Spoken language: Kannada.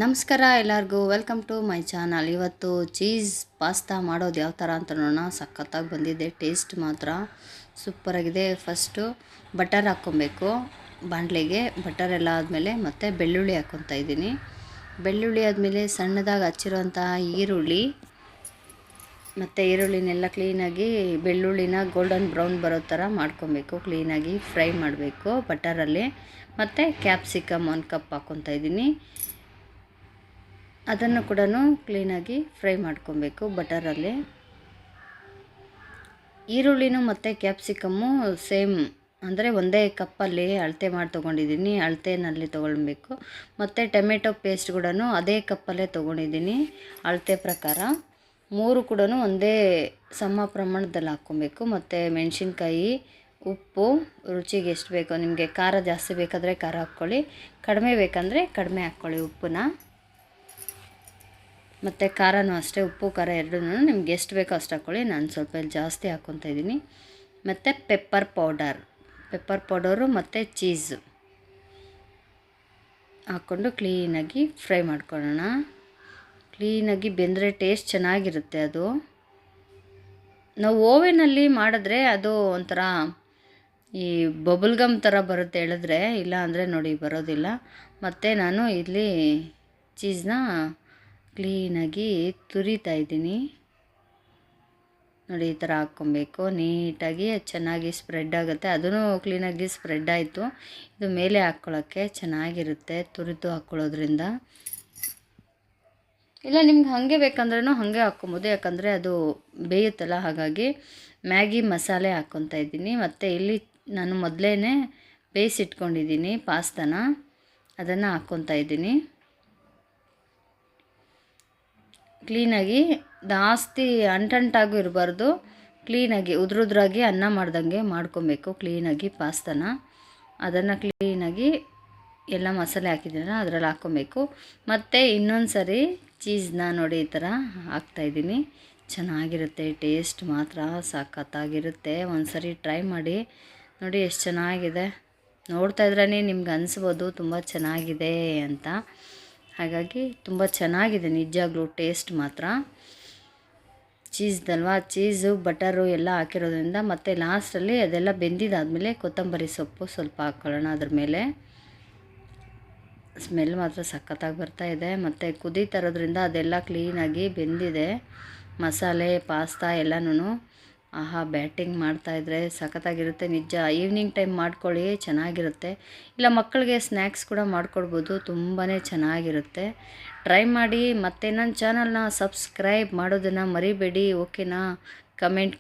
ನಮಸ್ಕಾರ ಎಲ್ಲರಿಗೂ ವೆಲ್ಕಮ್ ಟು ಮೈ ಚಾನಲ್. ಇವತ್ತು ಚೀಸ್ ಪಾಸ್ತಾ ಮಾಡೋದು ಯಾವ ಥರ ಅಂತ ನೋಡೋಣ. ಸಖತ್ತಾಗಿ ಬಂದಿದೆ, ಟೇಸ್ಟ್ ಮಾತ್ರ ಸೂಪರಾಗಿದೆ. ಫಸ್ಟು ಬಟರ್ ಹಾಕ್ಕೊಬೇಕು ಬಾಣಲೆಗೆ. ಬಟರ್ ಎಲ್ಲ ಆದಮೇಲೆ ಮತ್ತು ಬೆಳ್ಳುಳ್ಳಿ ಹಾಕ್ಕೊತಾ ಇದ್ದೀನಿ. ಬೆಳ್ಳುಳ್ಳಿ ಆದಮೇಲೆ ಸಣ್ಣದಾಗಿ ಹಚ್ಚಿರೋಂಥ ಈರುಳ್ಳಿ ಮತ್ತು ಈರುಳ್ಳಿನೆಲ್ಲ ಕ್ಲೀನಾಗಿ ಬೆಳ್ಳುಳ್ಳಿನ ಗೋಲ್ಡನ್ ಬ್ರೌನ್ ಬರೋ ಥರ ಮಾಡ್ಕೊಬೇಕು. ಕ್ಲೀನಾಗಿ ಫ್ರೈ ಮಾಡಬೇಕು ಬಟರಲ್ಲಿ. ಮತ್ತು ಕ್ಯಾಪ್ಸಿಕಮ್ 1 ಕಪ್ ಹಾಕ್ಕೊತಾ ಇದ್ದೀನಿ. ಅದನ್ನು ಕೂಡ ಕ್ಲೀನಾಗಿ ಫ್ರೈ ಮಾಡ್ಕೊಬೇಕು ಬಟರಲ್ಲಿ. ಈರುಳ್ಳಿನೂ ಮತ್ತು ಕ್ಯಾಪ್ಸಿಕಮ್ಮು ಸೇಮ್ ಅಂದರೆ ಒಂದೇ ಕಪ್ಪಲ್ಲಿ ಅಳತೆ ಮಾಡಿ ತೊಗೊಂಡಿದ್ದೀನಿ. ಅಳತೆನಲ್ಲಿ ತೊಗೊಳ್ಬೇಕು. ಮತ್ತು ಟೊಮೆಟೊ ಪೇಸ್ಟ್ ಕೂಡ ಅದೇ ಕಪ್ಪಲ್ಲೇ ತೊಗೊಂಡಿದ್ದೀನಿ ಅಳತೆ ಪ್ರಕಾರ. 3 ಕೂಡ ಒಂದೇ ಸಮ ಪ್ರಮಾಣದಲ್ಲಿ ಹಾಕ್ಕೊಬೇಕು. ಮತ್ತು ಮೆಣಸಿನ್ಕಾಯಿ, ಉಪ್ಪು ರುಚಿಗೆ ಎಷ್ಟು ಬೇಕೋ, ನಿಮಗೆ ಖಾರ ಜಾಸ್ತಿ ಬೇಕಾದರೆ ಖಾರ ಹಾಕ್ಕೊಳ್ಳಿ, ಕಡಿಮೆ ಬೇಕಂದರೆ ಕಡಿಮೆ ಹಾಕ್ಕೊಳ್ಳಿ ಉಪ್ಪನ್ನ. ಮತ್ತು ಖಾರನೂ ಅಷ್ಟೇ, ಉಪ್ಪು ಖಾರ ಎರಡೂ ನಿಮ್ಗೆ ಎಷ್ಟು ಬೇಕೋ ಅಷ್ಟು ಹಾಕ್ಕೊಳ್ಳಿ. ನಾನು ಸ್ವಲ್ಪ ಜಾಸ್ತಿ ಹಾಕ್ಕೊತಾ ಇದ್ದೀನಿ. ಮತ್ತು ಪೆಪ್ಪರ್ ಪೌಡರು ಮತ್ತು ಚೀಸು ಹಾಕ್ಕೊಂಡು ಕ್ಲೀನಾಗಿ ಫ್ರೈ ಮಾಡ್ಕೊಳ್ಳೋಣ. ಕ್ಲೀನಾಗಿ ಬೆಂದರೆ ಟೇಸ್ಟ್ ಚೆನ್ನಾಗಿರುತ್ತೆ. ಅದು ನಾವು ಓವೆನಲ್ಲಿ ಮಾಡಿದ್ರೆ ಅದು ಒಂಥರ ಈ ಬಬಲ್ ಗಮ್ ಥರ ಬರುತ್ತೆ ಎಳೆದ್ರೆ, ಇಲ್ಲ ಅಂದರೆ ನೋಡಿ ಬರೋದಿಲ್ಲ. ಮತ್ತು ನಾನು ಇಲ್ಲಿ ಚೀಸ್ನ ಕ್ಲೀನಾಗಿ ತುರಿತಾ ಇದ್ದೀನಿ. ನೋಡಿ ಈ ಥರ ಹಾಕ್ಕೊಬೇಕು. ನೀಟಾಗಿ ಚೆನ್ನಾಗಿ ಸ್ಪ್ರೆಡ್ ಆಗುತ್ತೆ. ಅದೂ ಕ್ಲೀನಾಗಿ ಸ್ಪ್ರೆಡ್ ಆಯಿತು. ಇದು ಮೇಲೆ ಹಾಕ್ಕೊಳ್ಳೋಕ್ಕೆ ಚೆನ್ನಾಗಿರುತ್ತೆ ತುರಿದು ಹಾಕ್ಕೊಳ್ಳೋದ್ರಿಂದ. ಇಲ್ಲ ನಿಮ್ಗೆ ಹಾಗೆ ಬೇಕಂದ್ರೂ ಹಾಗೆ ಹಾಕ್ಕೊಬೋದು, ಯಾಕಂದರೆ ಅದು ಬೇಯುತ್ತಲ್ಲ. ಹಾಗಾಗಿ ಮ್ಯಾಗಿ ಮಸಾಲೆ ಹಾಕ್ಕೊತಾ ಇದ್ದೀನಿ. ಮತ್ತು ಇಲ್ಲಿ ನಾನು ಮೊದಲೇ ಬೇಯಿಸಿಟ್ಕೊಂಡಿದ್ದೀನಿ ಪಾಸ್ತಾನ, ಅದನ್ನು ಹಾಕ್ಕೊತಾ ಇದ್ದೀನಿ. ಕ್ಲೀನಾಗಿ ಜಾಸ್ತಿ ಅಂಟಂಟಾಗೂ ಇರಬಾರ್ದು, ಕ್ಲೀನಾಗಿ ಉದ್ರುದ್ರಾಗಿ ಅನ್ನ ಮಾಡ್ದಂಗೆ ಮಾಡ್ಕೊಬೇಕು ಕ್ಲೀನಾಗಿ ಪಾಸ್ತಾನ. ಅದನ್ನು ಕ್ಲೀನಾಗಿ ಎಲ್ಲ ಮಸಾಲೆ ಹಾಕಿದ್ದೀನಲ್ಲ ಅದರಲ್ಲಿ ಹಾಕ್ಕೊಬೇಕು. ಮತ್ತು ಇನ್ನೊಂದು ಸರಿ ಚೀಸ್ನ ನೋಡಿ ಈ ಥರ ಹಾಕ್ತಾಯಿದ್ದೀನಿ. ಚೆನ್ನಾಗಿರುತ್ತೆ, ಟೇಸ್ಟ್ ಮಾತ್ರ ಸಖತ್ತಾಗಿರುತ್ತೆ. ಒಂದು ಸರಿ ಟ್ರೈ ಮಾಡಿ ನೋಡಿ ಎಷ್ಟು ಚೆನ್ನಾಗಿದೆ. ನೋಡ್ತಾ ಇದ್ರೇ ನಿಮ್ಗೆ ಅನಿಸ್ಬೋದು ತುಂಬ ಚೆನ್ನಾಗಿದೆ ಅಂತ. ಹಾಗಾಗಿ ತುಂಬ ಚೆನ್ನಾಗಿದೆ ನಿಜವಾಗ್ಲೂ, ಟೇಸ್ಟ್ ಮಾತ್ರ. ಚೀಸ್ದಲ್ವಾ, ಚೀಸು ಬಟರು ಎಲ್ಲ ಹಾಕಿರೋದ್ರಿಂದ. ಮತ್ತು ಲಾಸ್ಟಲ್ಲಿ ಅದೆಲ್ಲ ಬೆಂದಿದ್ದಾದಮೇಲೆ ಕೊತ್ತಂಬರಿ ಸೊಪ್ಪು ಸ್ವಲ್ಪ ಹಾಕ್ಕೊಳ್ಳೋಣ ಅದ್ರ ಮೇಲೆ. ಸ್ಮೆಲ್ ಮಾತ್ರ ಸಖತ್ತಾಗಿ ಬರ್ತಾಯಿದೆ. ಮತ್ತು ಕುದೀತಾ ಇರೋದ್ರಿಂದ ಅದೆಲ್ಲ ಕ್ಲೀನಾಗಿ ಬೆಂದಿದೆ, ಮಸಾಲೆ ಪಾಸ್ತಾ ಎಲ್ಲನೂ. ಆಹಾ, ಬ್ಯಾಟಿಂಗ್ ಮಾಡ್ತಾಯಿದ್ರೆ ಸಖತ್ತಾಗಿರುತ್ತೆ ನಿಜ. ಈವ್ನಿಂಗ್ ಟೈಮ್ ಮಾಡ್ಕೊಳ್ಳಿ, ಚೆನ್ನಾಗಿರುತ್ತೆ. ಇಲ್ಲ ಮಕ್ಕಳಿಗೆ ಸ್ನ್ಯಾಕ್ಸ್ ಕೂಡ ಮಾಡಿಕೊಡ್ಬೋದು, ತುಂಬಾ ಚೆನ್ನಾಗಿರುತ್ತೆ. ಟ್ರೈ ಮಾಡಿ. ಮತ್ತು ನನ್ನ ಚಾನಲ್ನ ಸಬ್ಸ್ಕ್ರೈಬ್ ಮಾಡೋದನ್ನು ಮರಿಬೇಡಿ, ಓಕೆನಾ? ಕಮೆಂಟ್